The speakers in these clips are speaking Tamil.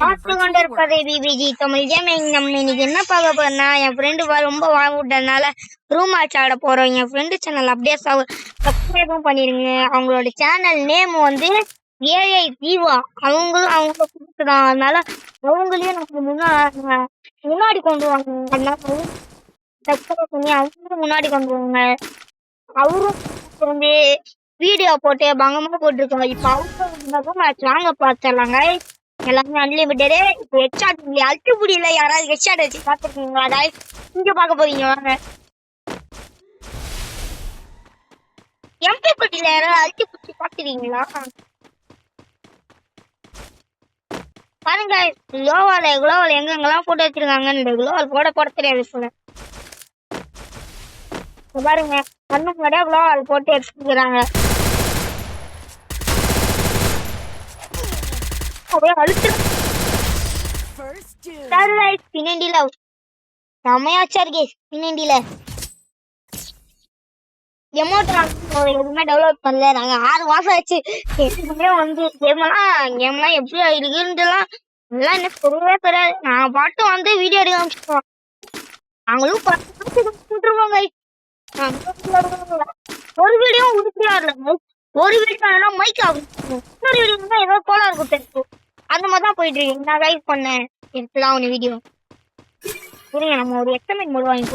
பார்த்து கொண்டிருப்பது பிபிஜி தமிழ் கேமிங். நம்ம இன்னைக்கு என்ன பார்க்க போறோம்னா, என் ஃப்ரெண்டு ரொம்ப வாங்கிட்டதுனால ரூம் மேட்ச் ஆட போறோம். என் ஃப்ரெண்டு சேனல் அப்படியே சப்ஸ்கிரைபும் பண்ணிருங்க. அவங்களோட சேனல் நேம் வந்து ஏஐ தீவா. அவங்க கொடுத்துதான், அதனால அவங்களையும் நமக்கு முன்னாடி கொண்டு வாங்க. அதனால சப்ஸ்கிரைப் பண்ணி அவங்களும் முன்னாடி கொண்டு வாங்க. அவரும் வந்து வீடியோ போட்டு பங்கமா போட்டிருக்கோம். இப்ப அவரும் வாங்க பார்த்துடலாங்க. எல்லாமே அன்லிமிட்டடு. இப்போ ஹெட்ஷாட் அழுத்து முடியல. யாராவது ஹெட்ஷாட் வச்சு பார்த்துருக்கீங்களா? அதாவது இங்க பார்க்க போறீங்க வாங்க. எம்பி பட்டியில யாராவது அழுத்தி பிடிச்சி பார்த்துருக்கீங்களா? பாருங்க, குளோவால் எங்கெங்கெல்லாம் போட்டு வச்சிருக்காங்கன்னு குளோவால் போட தெரியாது சொல்ல. பாருங்க, கண்ணு முன்னாடியே குளோவால் போட்டு எடுத்துக்கிறாங்க. பின்னாடியில செமையாச்சா இருக்கு. பின்னாடியில எதுவுமே டெவலப் பண்ணல. நாங்க 6 மாசம் ஆச்சு வந்து கேம்லாம் எப்படி இருக்குன்ட்டுலாம் எல்லாம் என்ன சொல்லவே தெரியாது. நான் பாட்டு வந்து வீடியோ எடுக்க ஆரம்பிச்சிருவோம். நாங்களும் ஒரு வீடியோ உடுப்பியாரு, ஒரு வீடியோ மைக் ஆகும், இன்னொரு வீடியோ ஏதோ கோலா இருக்கும். அந்த மாதிரிதான் போயிட்டு இருக்கு. நான் லைவ் பண்ணேன் எடுத்துதான் ஒன்று வீடியோ. சரிங்க, நம்ம ஒரு எக்ஸ்பெரிமெண்ட் மோட் வாங்கி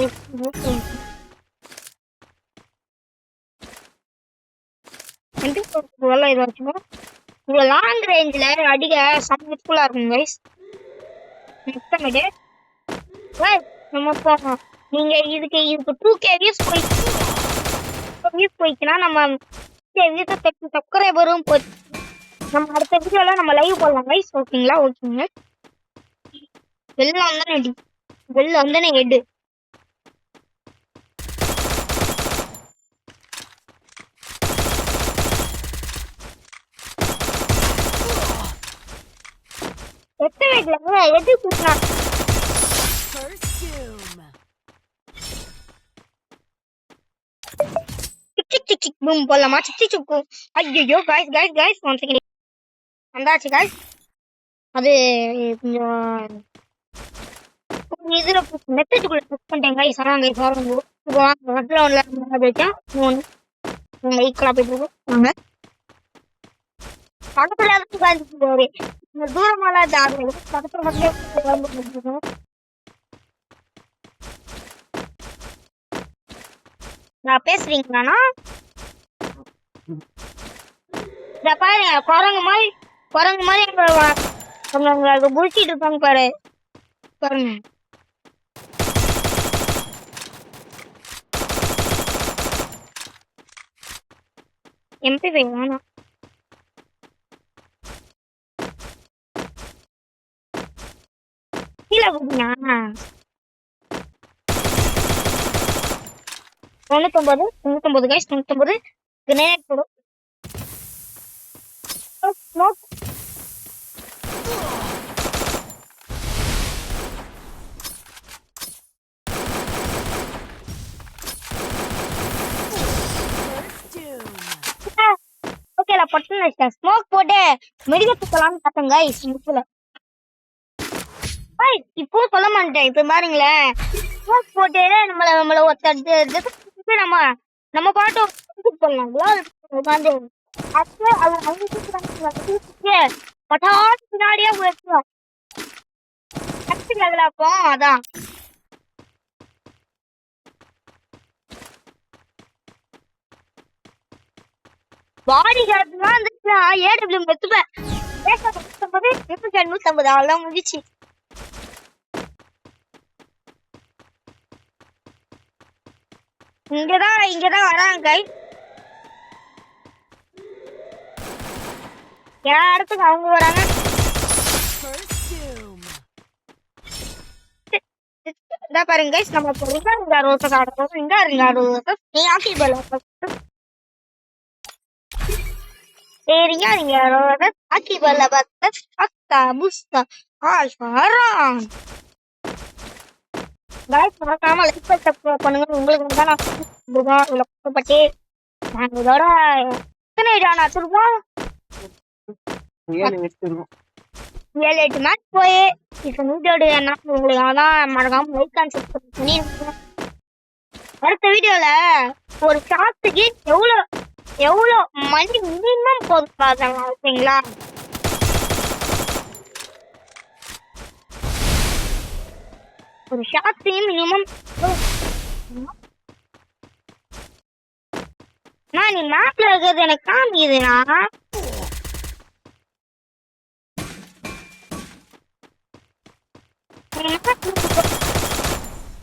ஏதாச்சும் இது லாங் ரேஞ்சில் அடிக்க சம்ஃபுல்லா இருக்கும் கைஸ். எக்ஸ்பெரிமெண்ட் நம்ம போகணும். நீங்க இதுக்கு 2K வியூஸ் போயிடுச்சுன்னா நம்ம சப்ஸ்கிரைபரும் போச்சு. நம்ம அடுத்த வீடியோல நம்ம லைவ் போடலாம் கைஸ். ஓகேங்களா? ஓகேங்க. வெளில வந்தானே ஹெட். எது கூட்டினா போடலாமா? சுக்கும். ஐயோ கைஸ் ஒன் செகண்ட் வந்தாச்சு கைஸ். அது கொஞ்சம் இதுல மெசேஜுக்குள்ள புக் பண்ணிட்டேன் கைஸ். ஆனால் கைஸ் வாங்க பக்கத்துல தூரமாலாம் பக்கத்துல நான் பேசுறீங்களாண்ணா? பாருங்க, குரங்கு மாதிரி எங்க புடிச்சிட்டு இருப்பாங்க பாரு. பாருங்க, MP5 வேணாம். கீழே போட்டீங்க 99 கைஸ். 99 கிரேனேட் போடும். ஓகேல பட்டு ஸ்மோக் போட்டு மெடிக்கல் போலாம்னு பார்த்தேன் கைஸ். இப்போ சொல்ல மாட்டேன். இப்ப பாருங்களேன், ஸ்மோக் போட்டு நம்மள ஒருத்தர் நம்ம பாட்டு பண்ணலாம். பின்னாடியே அப்போ அதான் பாடி கார்டுலாம் இருந்துச்சுன்னா AW மெத்துப்பேன். 150 அவ்வளவுதான் முடிச்சு. இங்கதான் வராங்க கை. எல்லா இடத்துக்கு அவங்க வராங்க. பாருங்க கைஸ், நம்ம பண்ணுங்க. உங்களுக்கு பட்டு நாங்க இதோட எத்தனை வச்சிருக்கோம்? 7-8 மேட்ச் போய் இப்போ வீடியோட என்ன உங்களுக்கு அதான் மறக்காம லைக் அண்ட் சப்ஸ்கிரைப் பண்ணிருக்கீங்க. அடுத்த வீடியோல ஒரு ஷார்ட்ஸுக்கு எவ்வளோ மணி மினிமம் போதும் பாருங்க. ஓகேங்களா? ஒரு ஷார்ட்ஸுக்கு மினிமம் நீ மேப்ல இருக்கிறது எனக்கு காமிக்குதுண்ணா.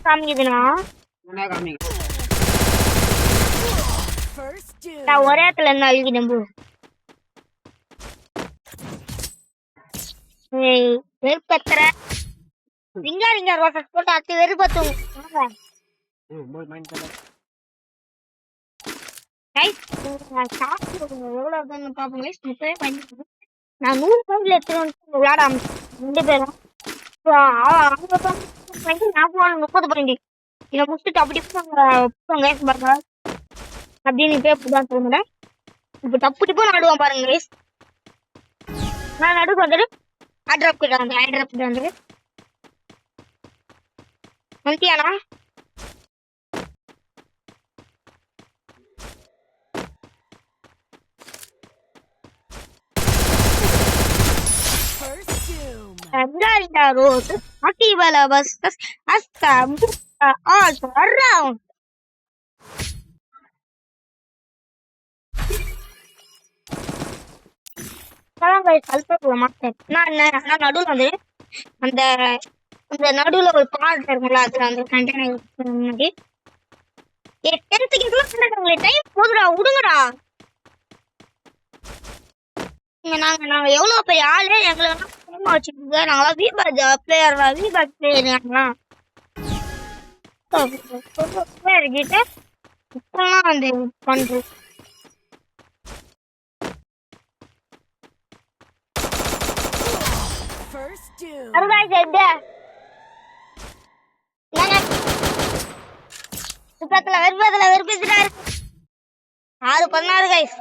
காமிக்குதுண்ணா நான் ஒரே இடத்துல இருந்து அழுகிடும் போ. வெறுப்பத்துற ரிங்கா ரோசஸ் போட்டு அத்து வெறுப்பத்தும் எவ்வளவு பாப்போம். நான் 100 பவுண்ட்ல எடுத்துட்டு விளையாட 2 பேரும் 30 பாயிண்ட் இதை முடிச்சுட்டு அப்படி பாருங்க அப்படின்னு இப்பதான் சொல்லுங்க. இப்ப டப்பு டிப்போ நடுவான் பாருங்க கைஸ். நான் நடுக்கு வந்துட்டு ஹைட்ராப் கிட்ட வந்துட்டு வந்துட்டியானா? Rose, Akivala was Asta also around. நான் நடுவில் வந்து அந்த நடுவில் ஒரு பால் இருக்குங்களா அதுல அந்த கண்டெய்னர் முன்னாடி 10th டைம் போதுடா விடுங்கடா. நாங்க எவ்வளவு பெரிய ஆளு எங்களை வச்சுக்கோங்க. நாங்களா வீபாஜ் பிளேயர் நாங்களாம் கிட்ட இப்பெல்லாம் வந்து பண்றோம். வெறுப்பத்துல 6-16 கைஸ்.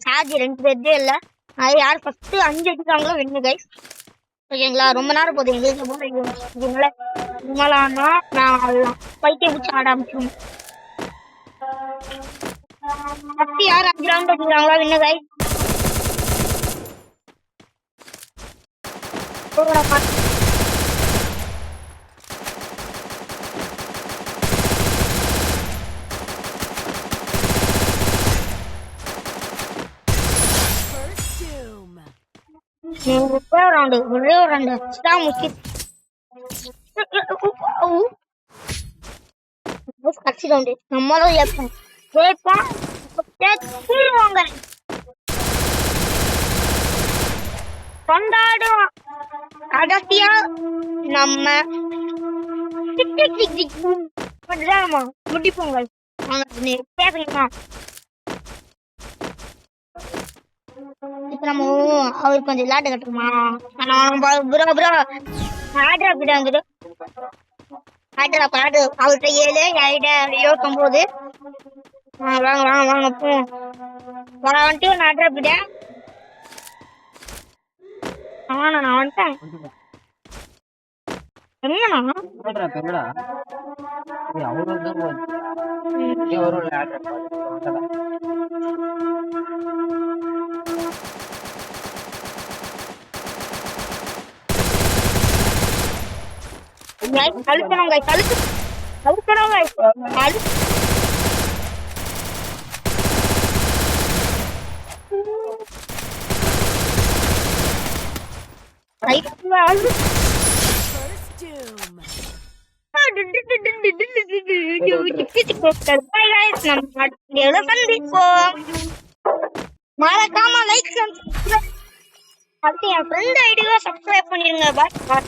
சார்ஜ் 2 பேர்தே இல்ல. அது யார் ஃபர்ஸ்ட் 5 அடிக்கிறாங்களோ வின்னு கைஸ். ஓகேங்களா? ரொம்ப நேரம் போகுது எங்களுக்கு. நான் பைத்தியம் பிடிச்சி ஆட ஆரம்பிச்சோம். ஃபர்ஸ்ட் யார் 5 ரவுண்ட் அடிக்கிறாங்களோ வின்னு கைஸ். ஒரே ஒரு ரவுண்டு கட்சி ரவுண்டு நம்மளும் ஜெயிப்போம். கொண்டாடுவோம் கடைசியா நம்ம முடிப்போங்க. பேசுங்கம்மா. இப்ப நம்ம அவருக்கு கொஞ்சம் விளையாட்டு கட்டுமா? ஹைட்ராப் வந்துட்டு ஹைட்ராப் அவர்கிட்ட 7 29 வாங்க வாங்க வாங்க போ வந்துட்டு நான் ஹைட்ராப் கிட்ட நான் வந்துட்டேன். என்னண்ணா கழுத்தணும் மறக்காம லைக் அடுத்து என் ஃப்ரெண்ட் ஐடியா சப்ஸ்கிரைப் பண்ணிருங்க. பாய்.